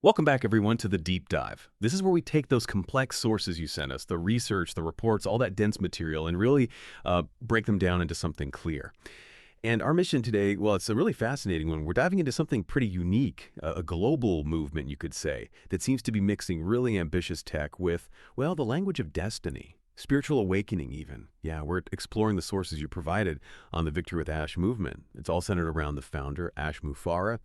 Welcome back, everyone, to the Deep Dive. This is where we take those complex sources you sent us, the research, the reports, all that dense material, and really break them down into something clear. And our mission today, well, it's a really fascinating one. We're diving into something pretty unique, a global movement, you could say, that seems to be mixing really ambitious tech with, well, the language of destiny. Spiritual awakening, even. Yeah, we're exploring the sources you provided on the Victory with Ash movement. It's all centered around the founder, Ash Mufareh,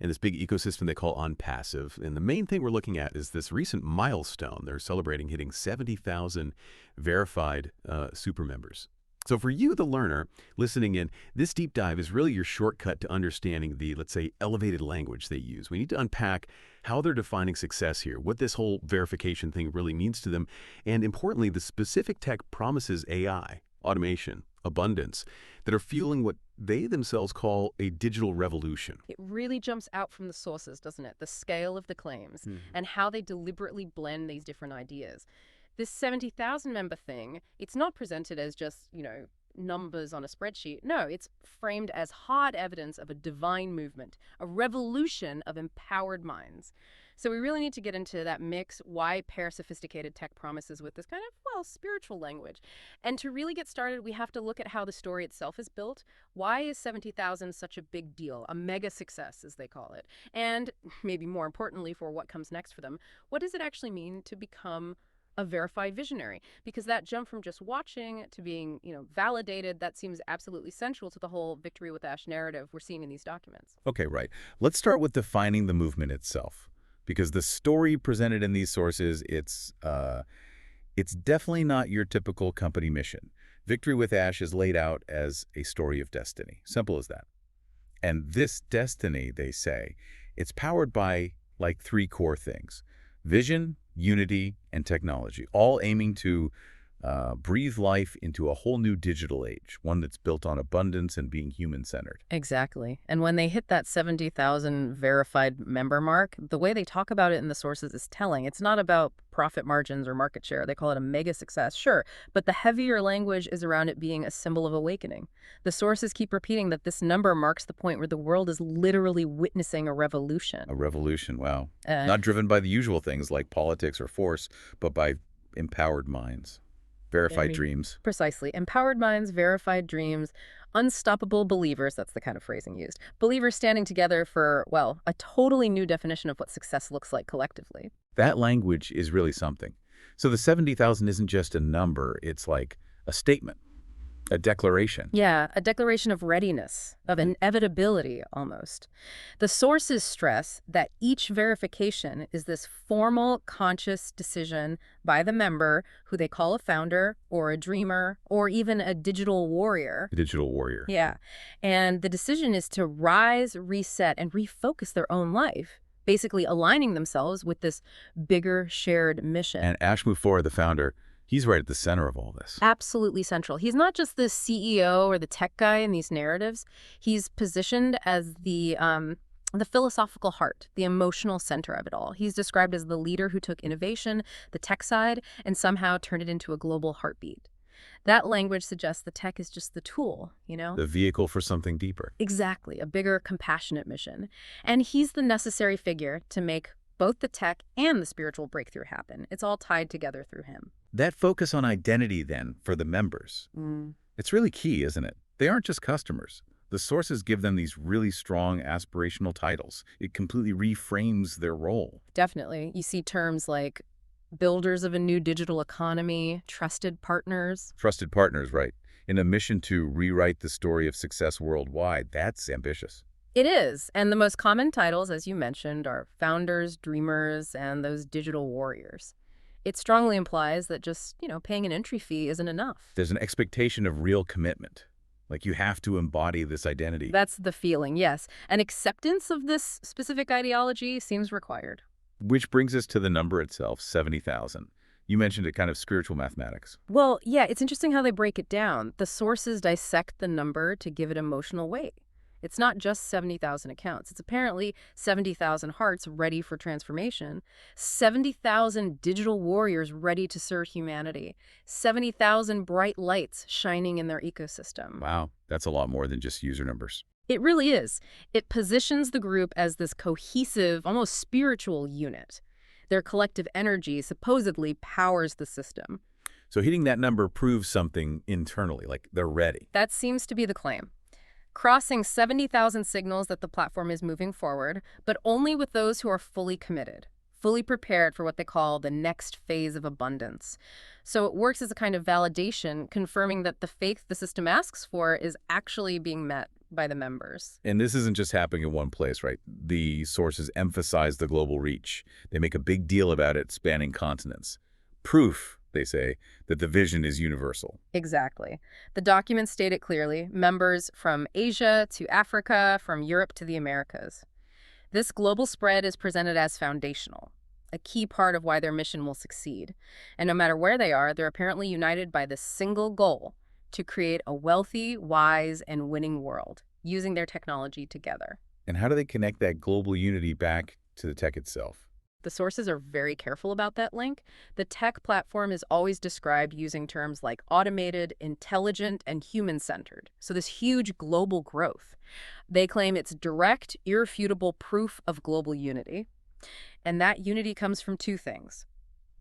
and this big ecosystem they call Unpassive. And the main thing we're looking at is this recent milestone. They're celebrating hitting 70,000 verified super members. So for you, the learner, listening in, this deep dive is really your shortcut to understanding the, let's say, elevated language they use. We need to unpack how they're defining success here, what this whole verification thing really means to them, and importantly, the specific tech promises AI, automation, abundance, that are fueling what they themselves call a digital revolution. It really jumps out from the sources, doesn't it? The scale of the claims and how they deliberately blend these different ideas. This 70,000 member thing, it's not presented as just, numbers on a spreadsheet. No, it's framed as hard evidence of a divine movement, a revolution of empowered minds. So we really need to get into that mix, why pair sophisticated tech promises with this kind of, spiritual language. And to really get started, we have to look at how the story itself is built. Why is 70,000 such a big deal, a mega success, as they call it? And maybe more importantly, for what comes next for them, what does it actually mean to become a verified visionary? Because that jump from just watching to being, validated, that seems absolutely central to the whole Victory with Ash narrative we're seeing in these documents. Okay, right. Let's start with defining the movement itself, because the story presented in these sources, it's definitely not your typical company mission. Victory with Ash is laid out as a story of destiny. Simple as that. And this destiny, they say, it's powered by like three core things: vision, unity, and technology, all aiming to breathe life into a whole new digital age, one that's built on abundance and being human-centered. Exactly. And when they hit that 70,000 verified member mark, the way they talk about it in the sources is telling. It's not about profit margins or market share. They call it a mega success, sure, but the heavier language is around it being a symbol of awakening. The sources keep repeating that this number marks the point where the world is literally witnessing a revolution. A revolution, wow. Not driven by the usual things like politics or force, but by empowered minds. Verified dreams. Precisely. Empowered minds, verified dreams, unstoppable believers, that's the kind of phrasing used. Believers standing together for, a totally new definition of what success looks like collectively. That language is really something. So the 70,000 isn't just a number, it's like a statement, a declaration. Yeah, a declaration of readiness, of inevitability almost. The sources stress that each verification is this formal, conscious decision by the member, who they call a founder or a dreamer or even a digital warrior. A digital warrior. Yeah, and the decision is to rise, reset, and refocus their own life, basically aligning themselves with this bigger shared mission. And Ash Mufareh, the founder, he's right at the center of all this. Absolutely central. He's not just the CEO or the tech guy in these narratives. He's positioned as the philosophical heart, the emotional center of it all. He's described as the leader who took innovation, the tech side, and somehow turned it into a global heartbeat. That language suggests the tech is just the tool, The vehicle for something deeper. Exactly, a bigger, compassionate mission. And he's the necessary figure to make both the tech and the spiritual breakthrough happen. It's all tied together through him. That focus on identity, then, for the members, it's really key, isn't it? They aren't just customers. The sources give them these really strong aspirational titles. It completely reframes their role. Definitely. You see terms like builders of a new digital economy, trusted partners. Trusted partners, right. In a mission to rewrite the story of success worldwide, that's ambitious. It is. And the most common titles, as you mentioned, are founders, dreamers, and those digital warriors. It strongly implies that just, paying an entry fee isn't enough. There's an expectation of real commitment. Like you have to embody this identity. That's the feeling, yes. And acceptance of this specific ideology seems required. Which brings us to the number itself, 70,000. You mentioned it, kind of spiritual mathematics. Well, yeah, it's interesting how they break it down. The sources dissect the number to give it emotional weight. It's not just 70,000 accounts. It's apparently 70,000 hearts ready for transformation, 70,000 digital warriors ready to serve humanity, 70,000 bright lights shining in their ecosystem. Wow, that's a lot more than just user numbers. It really is. It positions the group as this cohesive, almost spiritual unit. Their collective energy supposedly powers the system. So hitting that number proves something internally, like they're ready. That seems to be the claim. Crossing 70,000 signals that the platform is moving forward, but only with those who are fully committed, fully prepared for what they call the next phase of abundance. So it works as a kind of validation, confirming that the faith the system asks for is actually being met by the members. And this isn't just happening in one place, right? The sources emphasize the global reach. They make a big deal about it spanning continents. Proof, they say, that the vision is universal. Exactly. The documents state it clearly, members from Asia to Africa, from Europe to the Americas. This global spread is presented as foundational, a key part of why their mission will succeed. And no matter where they are, they're apparently united by this single goal: to create a wealthy, wise, and winning world, using their technology together. And how do they connect that global unity back to the tech itself? The sources are very careful about that link. The tech platform is always described using terms like automated, intelligent, and human-centered. So this huge global growth. They claim it's direct, irrefutable proof of global unity. And that unity comes from two things: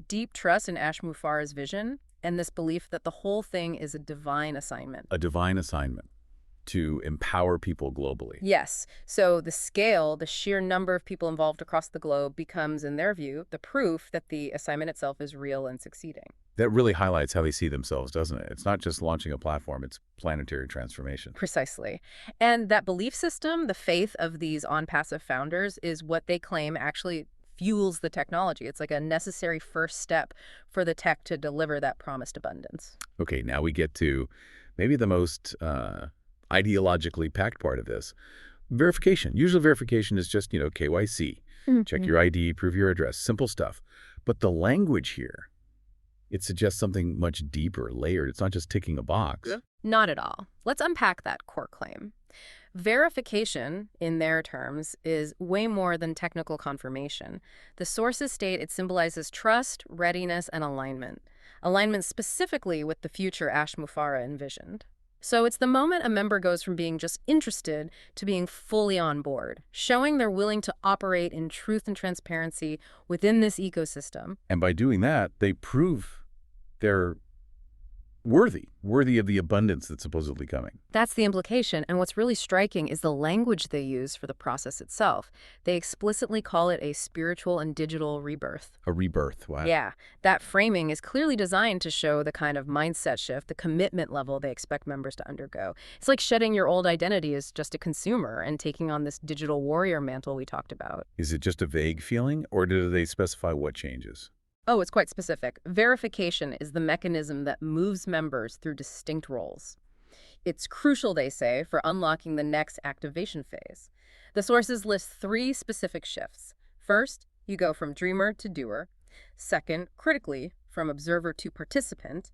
deep trust in Ash Mufarah's vision, and this belief that the whole thing is a divine assignment. A divine assignment to empower people globally. Yes. So the scale, the sheer number of people involved across the globe becomes, in their view, the proof that the assignment itself is real and succeeding. That really highlights how they see themselves, doesn't it? It's not just launching a platform, it's planetary transformation. Precisely. And that belief system, the faith of these on-passive founders, is what they claim actually fuels the technology. It's like a necessary first step for the tech to deliver that promised abundance. Okay, now we get to maybe the most ideologically packed part of this. Verification. Usually verification is just, KYC. Check your ID, prove your address, simple stuff. But the language here, it suggests something much deeper, layered. It's not just ticking a box. Yeah. Not at all. Let's unpack that core claim. Verification, in their terms, is way more than technical confirmation. The sources state it symbolizes trust, readiness, and alignment. Alignment specifically with the future Ash Mufarah envisioned. So it's the moment a member goes from being just interested to being fully on board, showing they're willing to operate in truth and transparency within this ecosystem. And by doing that, they prove they're worthy of the abundance that's supposedly coming. That's the implication, and what's really striking is the language they use for the process itself. They explicitly call it a spiritual and digital rebirth. A rebirth, wow. Yeah, that framing is clearly designed to show the kind of mindset shift, the commitment level they expect members to undergo. It's like shedding your old identity as just a consumer and taking on this digital warrior mantle we talked about. Is it just a vague feeling, or do they specify what changes? Oh, it's quite specific. Verification is the mechanism that moves members through distinct roles. It's crucial, they say, for unlocking the next activation phase. The sources list 3 specific shifts. First, you go from dreamer to doer. Second, critically, from observer to participant.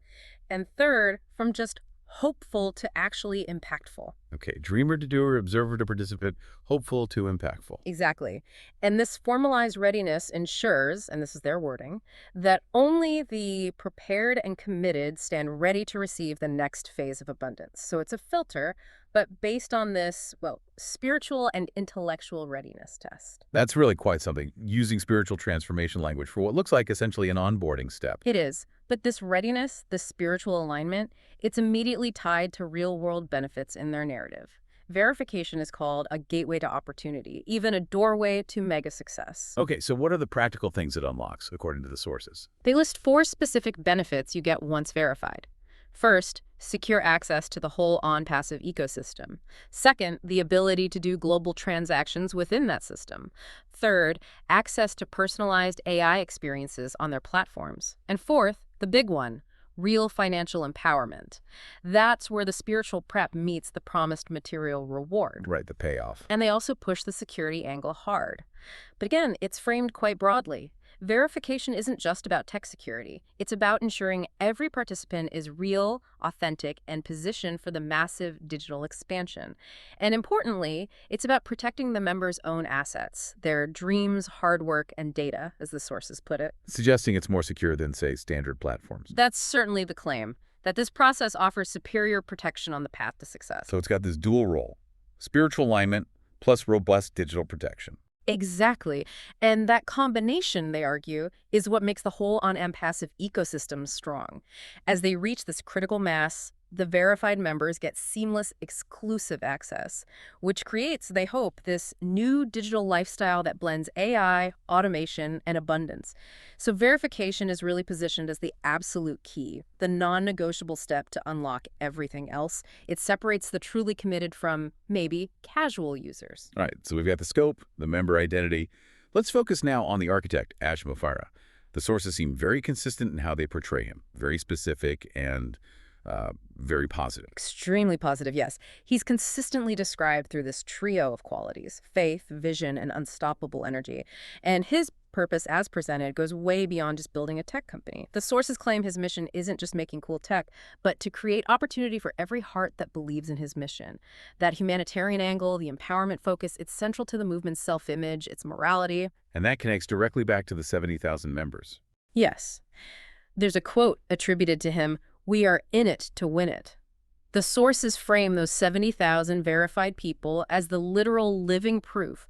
And third, from just hopeful to actually impactful. Okay, dreamer to doer, observer to participant, hopeful to impactful. Exactly. And this formalized readiness ensures, and this is their wording, that only the prepared and committed stand ready to receive the next phase of abundance. So it's a filter, but based on this, spiritual and intellectual readiness test. That's really quite something, using spiritual transformation language for what looks like essentially an onboarding step. It is. But this readiness, this spiritual alignment, it's immediately tied to real-world benefits in their narrative. Verification is called a gateway to opportunity, even a doorway to mega success. Okay, so what are the practical things it unlocks, according to the sources? They list 4 specific benefits you get once verified. First, secure access to the whole on-passive ecosystem. Second, the ability to do global transactions within that system. Third, access to personalized AI experiences on their platforms. And fourth, the big one, real financial empowerment. That's where the spiritual prep meets the promised material reward. Right, the payoff. And they also push the security angle hard. But again, it's framed quite broadly. Verification isn't just about tech security. It's about ensuring every participant is real, authentic, and positioned for the massive digital expansion. And importantly, it's about protecting the members' own assets, their dreams, hard work, and data, as the sources put it. Suggesting it's more secure than, say, standard platforms. That's certainly the claim, that this process offers superior protection on the path to success. So it's got this dual role. spiritual alignment, plus robust digital protection. Exactly. And that combination, they argue, is what makes the whole on-M passive ecosystem strong. As they reach this critical mass, the verified members get seamless, exclusive access, which creates, they hope, this new digital lifestyle that blends AI, automation, and abundance. So verification is really positioned as the absolute key, the non-negotiable step to unlock everything else. It separates the truly committed from, maybe, casual users. All right, so we've got the scope, the member identity. Let's focus now on the architect, Ash Mufareh. The sources seem very consistent in how they portray him, very specific and very positive. Extremely positive, yes. He's consistently described through this trio of qualities: faith, vision, and unstoppable energy. And his purpose as presented goes way beyond just building a tech company. The sources claim his mission isn't just making cool tech, but to create opportunity for every heart that believes in his mission. That humanitarian angle, the empowerment focus, it's central to the movement's self-image, its morality. And that connects directly back to the 70,000 members. Yes. There's a quote attributed to him: "We are in it to win it." The sources frame those 70,000 verified people as the literal living proof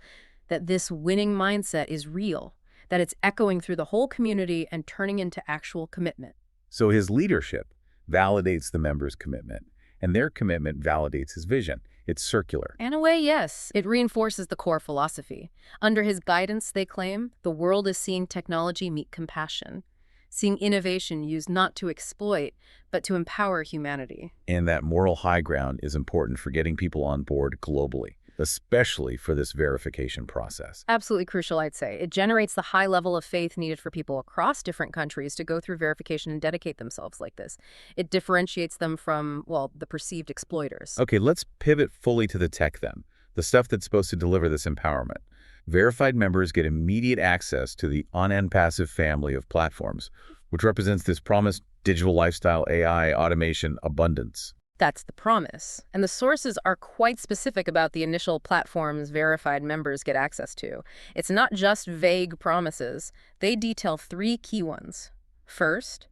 that this winning mindset is real, that it's echoing through the whole community and turning into actual commitment. So his leadership validates the members' commitment, and their commitment validates his vision. It's circular. In a way, yes. It reinforces the core philosophy. Under his guidance, they claim, the world is seeing technology meet compassion, seeing innovation used not to exploit, but to empower humanity. And that moral high ground is important for getting people on board globally, especially for this verification process. Absolutely crucial, I'd say. It generates the high level of faith needed for people across different countries to go through verification and dedicate themselves like this. It differentiates them from, well, the perceived exploiters. Okay, let's pivot fully to the tech then, the stuff that's supposed to deliver this empowerment. Verified members get immediate access to the on-end passive family of platforms, which represents this promised digital lifestyle, AI, automation, abundance. That's the promise. And the sources are quite specific about the initial platforms verified members get access to. It's not just vague promises. They detail 3 key ones. First,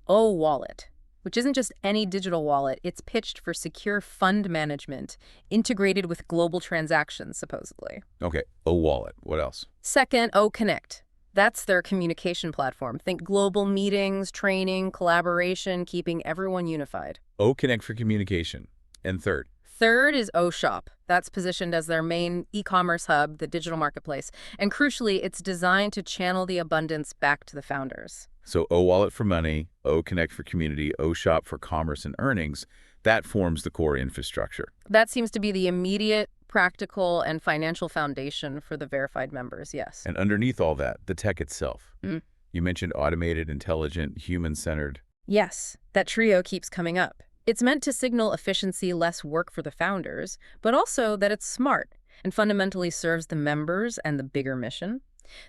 O-Wallet, which isn't just any digital wallet. It's pitched for secure fund management, integrated with global transactions, supposedly. Okay, O-Wallet. What else? Second, O-Connect. That's their communication platform. Think global meetings, training, collaboration, keeping everyone unified. O-Connect for communication. And third? Third is O-Shop. That's positioned as their main e-commerce hub, the digital marketplace. And crucially, it's designed to channel the abundance back to the founders. So O-Wallet for money, O-Connect for community, O-Shop for commerce and earnings. That forms the core infrastructure. That seems to be the immediate, practical, and financial foundation for the verified members, yes. And underneath all that, the tech itself. You mentioned automated, intelligent, human-centered. Yes, that trio keeps coming up. It's meant to signal efficiency, less work for the founders, but also that it's smart and fundamentally serves the members and the bigger mission.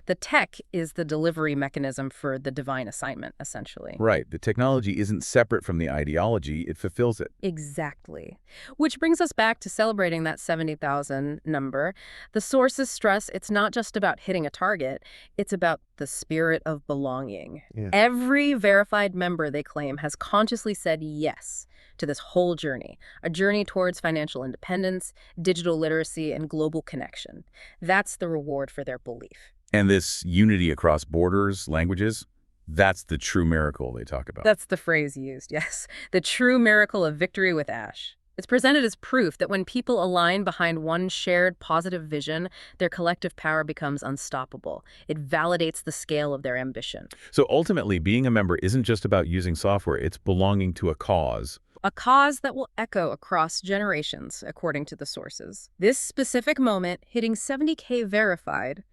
The tech is the delivery mechanism for the divine assignment, essentially. Right. The technology isn't separate from the ideology. It fulfills it. Exactly. Which brings us back to celebrating that 70,000 number. The sources stress it's not just about hitting a target. It's about the spirit of belonging. Yeah. Every verified member, they claim, has consciously said yes to this whole journey, a journey towards financial independence, digital literacy, and global connection. That's the reward for their belief. And this unity across borders, languages, that's the true miracle they talk about. That's the phrase used, yes. The true miracle of victory with Ash. It's presented as proof that when people align behind one shared positive vision, their collective power becomes unstoppable. It validates the scale of their ambition. So ultimately, being a member isn't just about using software. It's belonging to a cause. A cause that will echo across generations, according to the sources. This specific moment, hitting 70K verified,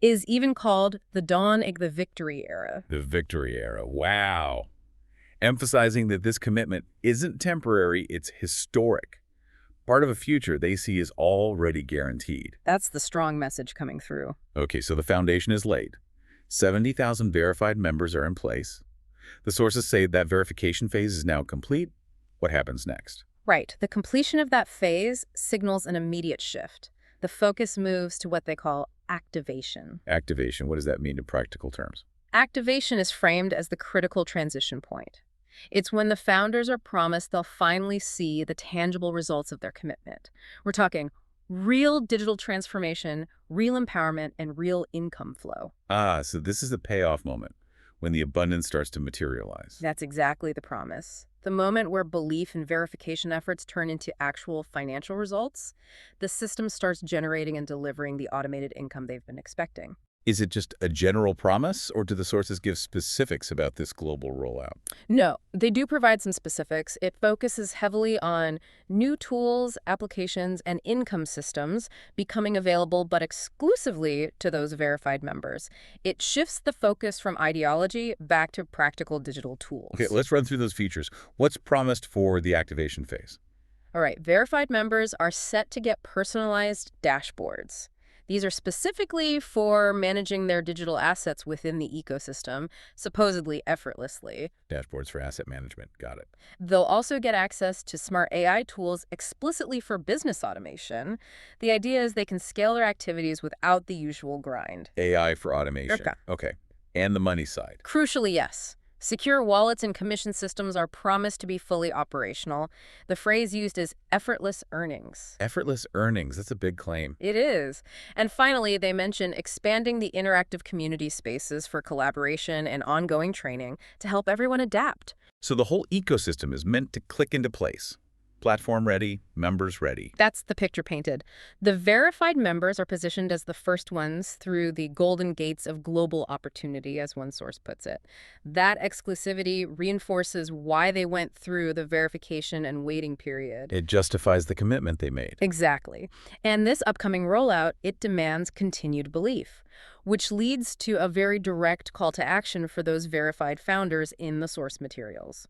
is even called the dawn of the victory era. The victory era. Wow. Emphasizing that this commitment isn't temporary, it's historic. Part of a future they see is already guaranteed. That's the strong message coming through. Okay, so the foundation is laid. 70,000 verified members are in place. The sources say that verification phase is now complete. What happens next? Right. The completion of that phase signals an immediate shift. The focus moves to what they call activation. Activation, what does that mean in practical terms? Activation is framed as the critical transition point. It's when the founders are promised they'll finally see the tangible results of their commitment. We're talking Real digital transformation, real empowerment, and real income flow. Ah, so this is the payoff moment, when the abundance starts to materialize. That's exactly the promise. The moment where belief and verification efforts turn into actual financial results, the system starts generating and delivering the automated income they've been expecting. Is it just a general promise, or do the sources give specifics about this global rollout? No, they do provide some specifics. It focuses heavily on new tools, applications, and income systems becoming available but exclusively to those verified members. It shifts the focus from ideology back to practical digital tools. Okay, let's run through those features. What's promised for the activation phase? All right, verified members are set to get personalized dashboards. These are specifically for managing their digital assets within the ecosystem, supposedly effortlessly. Dashboards for asset management. Got it. They'll also get access to smart AI tools explicitly for business automation. The idea is they can scale their activities without the usual grind. AI for automation. Okay. And the money side. Crucially, yes. Secure wallets and commission systems are promised to be fully operational. The phrase used is effortless earnings. Effortless earnings. That's a big claim. It is. And finally, they mention expanding the interactive community spaces for collaboration and ongoing training to help everyone adapt. So the whole ecosystem is meant to click into place. Platform ready, members ready. That's the picture painted. The verified members are positioned as the first ones through the golden gates of global opportunity, as one source puts it. That exclusivity reinforces why they went through the verification and waiting period. It justifies the commitment they made. Exactly. And this upcoming rollout, it demands continued belief, which leads to a very direct call to action for those verified founders in the source materials.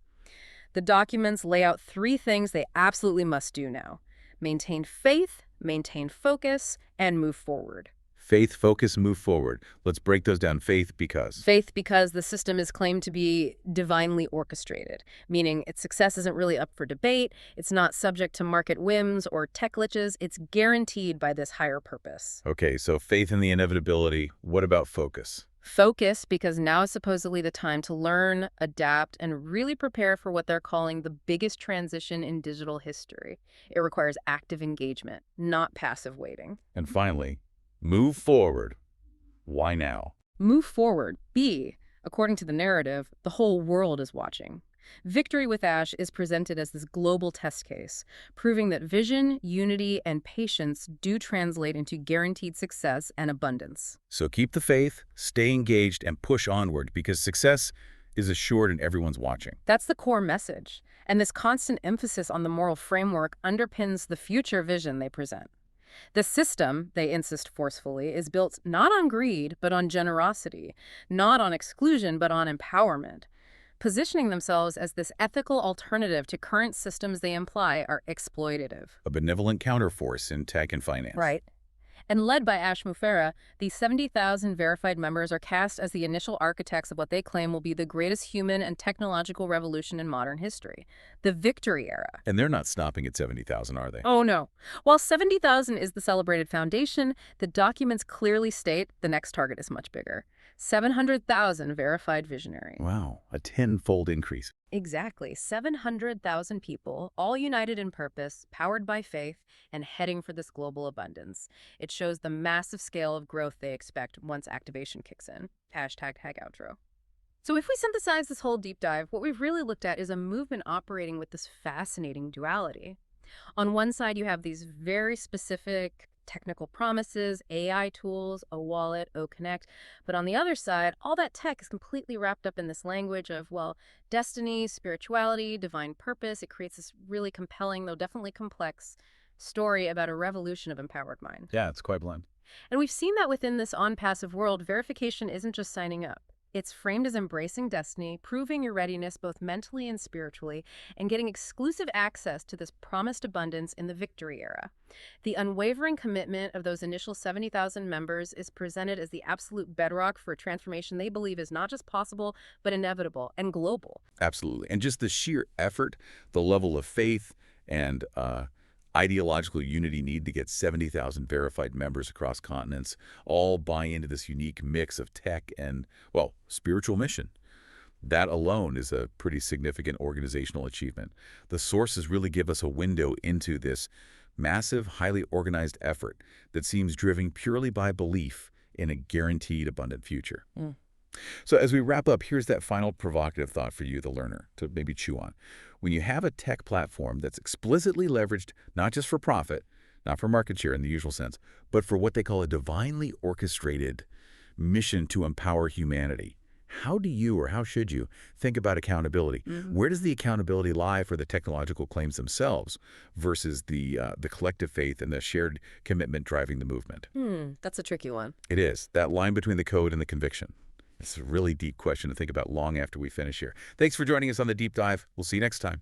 The documents lay out 3 things they absolutely must do now: maintain faith, maintain focus, and move forward. Faith, focus, move forward. Let's break those down. Faith because. Faith because the system is claimed to be divinely orchestrated, meaning its success isn't really up for debate, it's not subject to market whims or tech glitches, it's guaranteed by this higher purpose. Okay, so faith in the inevitability. What about focus? Focus because now is supposedly the time to learn, adapt, and really prepare for what they're calling the biggest transition in digital history. It requires active engagement, not passive waiting. And finally, move forward. Why now? Move forward. B. According to the narrative, the whole world is watching. Victory with Ash is presented as this global test case, proving that vision, unity, and patience do translate into guaranteed success and abundance. So keep the faith, stay engaged, and push onward because success is assured and everyone's watching. That's the core message, and this constant emphasis on the moral framework underpins the future vision they present. The system, they insist forcefully, is built not on greed, but on generosity, not on exclusion, but on empowerment. Positioning themselves as this ethical alternative to current systems they imply are exploitative. A benevolent counterforce in tech and finance. Right. And led by Ash Mufareh, these 70,000 verified members are cast as the initial architects of what they claim will be the greatest human and technological revolution in modern history, the Victory Era. And they're not stopping at 70,000, are they? Oh, no. While 70,000 is the celebrated foundation, the documents clearly state the next target is much bigger. 700,000 verified visionaries. Wow, a 10-fold increase. Exactly. 700,000 people, all united in purpose, powered by faith, and heading for this global abundance. It shows the massive scale of growth they expect once activation kicks in. Hashtag tag outro. So if we synthesize this whole deep dive, what we've really looked at is a movement operating with this fascinating duality. On one side, you have these very specific technical promises, AI tools, a wallet, OConnect. But on the other side, all that tech is completely wrapped up in this language of, well, destiny, spirituality, divine purpose. It creates this really compelling, though definitely complex, story about a revolution of empowered mind. Yeah, it's quite blunt. And we've seen that within this on-passive world, verification isn't just signing up. It's framed as embracing destiny, proving your readiness both mentally and spiritually, and getting exclusive access to this promised abundance in the Victory Era. The unwavering commitment of those initial 70,000 members is presented as the absolute bedrock for a transformation they believe is not just possible, but inevitable and global. Absolutely. And just the sheer effort, the level of faith, and ideological unity need to get 70,000 verified members across continents all buy into this unique mix of tech and, well, spiritual mission. That alone is a pretty significant organizational achievement. The sources really give us a window into this massive, highly organized effort that seems driven purely by belief in a guaranteed abundant future. So as we wrap up, here's that final provocative thought for you, the learner, to maybe chew on. When you have a tech platform that's explicitly leveraged not just for profit, not for market share in the usual sense, but for what they call a divinely orchestrated mission to empower humanity, how do you, or how should you, think about accountability? Where does the accountability lie for the technological claims themselves versus the collective faith and the shared commitment driving the movement? That's a tricky one. It is. That line between the code and the conviction. It's a really deep question to think about long after we finish here. Thanks for joining us on The Deep Dive. We'll see you next time.